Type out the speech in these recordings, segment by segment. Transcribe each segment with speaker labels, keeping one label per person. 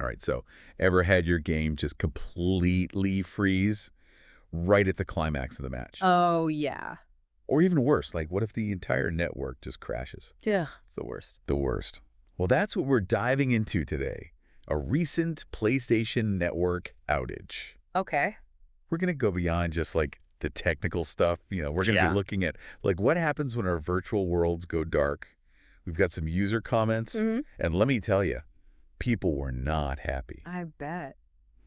Speaker 1: All right, so ever had your game just completely freeze right at the climax of the match?
Speaker 2: Oh, yeah.
Speaker 1: Or even worse, like what if the entire network just crashes?
Speaker 2: Yeah, it's the worst.
Speaker 1: The worst. Well, that's what we're diving into today. A recent PlayStation Network outage.
Speaker 2: Okay.
Speaker 1: We're going to go beyond just like the technical stuff. We're going to be
Speaker 2: Yeah.
Speaker 1: looking at like what happens when our virtual worlds go dark. We've got some user comments,
Speaker 2: Hmm.
Speaker 1: and let me tell you, people were not happy.
Speaker 2: I bet.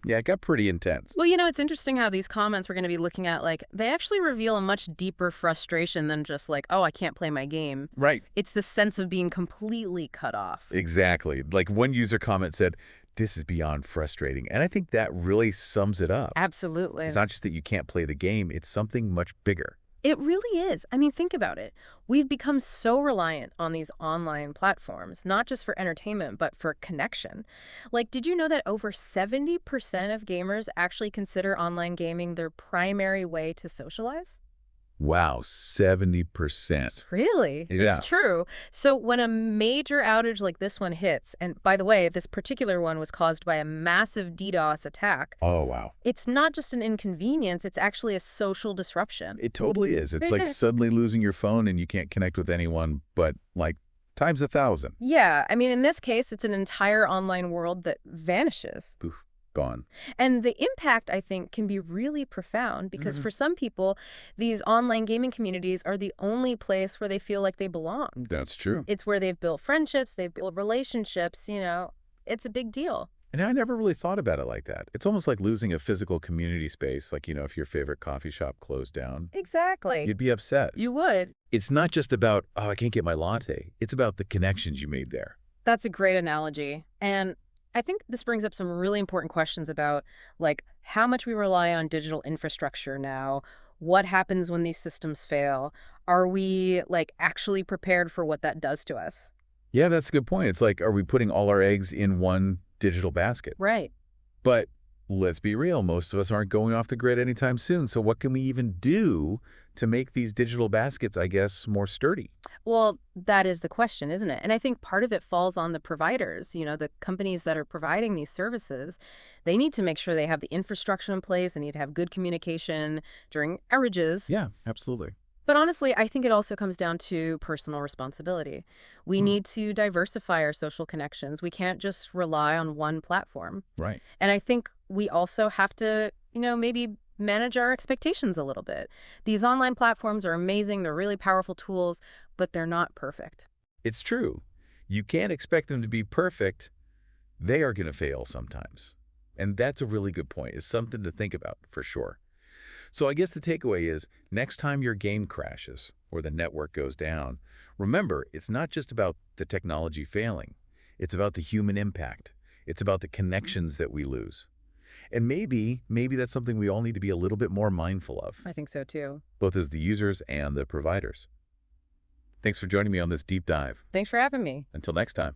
Speaker 1: Yeah, it got pretty intense.
Speaker 2: Well, it's interesting how these comments we're going to be looking at, like, they actually reveal a much deeper frustration than just like, oh, I can't play my game.
Speaker 1: Right.
Speaker 2: It's the sense of being completely cut off.
Speaker 1: Exactly. Like one user comment said, this is beyond frustrating. And I think that really sums it up.
Speaker 2: Absolutely.
Speaker 1: It's not just that you can't play the game, it's something much bigger.
Speaker 2: It really is. I mean, think about it. We've become so reliant on these online platforms, not just for entertainment, but for connection. Like, did you know that over 70% of gamers actually consider online gaming their primary way to socialize?
Speaker 1: Wow, 70%.
Speaker 2: Really?
Speaker 1: Yeah.
Speaker 2: It's true. So when a major outage like this one hits, and by the way, this particular one was caused by a massive DDoS attack,
Speaker 1: Oh, wow.
Speaker 2: it's not just an inconvenience, it's actually a social disruption.
Speaker 1: It totally is. It's like suddenly losing your phone and you can't connect with anyone, but like times 1,000.
Speaker 2: Yeah, I mean, in this case, it's an entire online world that vanishes.
Speaker 1: Poof, gone.
Speaker 2: And the impact, I think, can be really profound because for some people, these online gaming communities are the only place where they feel like they belong.
Speaker 1: That's true.
Speaker 2: It's where they've built friendships, they've built relationships, it's a big deal.
Speaker 1: And I never really thought about it like that. It's almost like losing a physical community space, like, if your favorite coffee shop closed down,
Speaker 2: Exactly.
Speaker 1: you'd be upset.
Speaker 2: You would.
Speaker 1: It's not just about, oh, I can't get my latte. It's about the connections you made there.
Speaker 2: That's a great analogy. And I think this brings up some really important questions about, like, how much we rely on digital infrastructure now. What happens when these systems fail? Are we, like, actually prepared for what that does to us?
Speaker 1: Yeah, that's a good point. It's like, are we putting all our eggs in one digital basket?
Speaker 2: Right.
Speaker 1: But let's be real, most of us aren't going off the grid anytime soon. So what can we even do to make these digital baskets, I guess, more sturdy?
Speaker 2: Well, that is the question, isn't it? And I think part of it falls on the providers, the companies that are providing these services. They need to make sure they have the infrastructure in place. They need to have good communication during outages.
Speaker 1: Yeah, absolutely.
Speaker 2: But honestly, I think it also comes down to personal responsibility. We need to diversify our social connections. We can't just rely on one platform.
Speaker 1: Right.
Speaker 2: And I think we also have to, maybe manage our expectations a little bit. These online platforms are amazing. They're really powerful tools, but they're not perfect.
Speaker 1: It's true. You can't expect them to be perfect. They are going to fail sometimes. And that's a really good point. It's something to think about for sure. So I guess the takeaway is next time your game crashes or the network goes down, remember, it's not just about the technology failing. It's about the human impact. It's about the connections that we lose. And maybe that's something we all need to be a little bit more mindful of,
Speaker 2: I think so too.
Speaker 1: both as the users and the providers. Thanks for joining me on this deep dive.
Speaker 2: Thanks for having me.
Speaker 1: Until next time.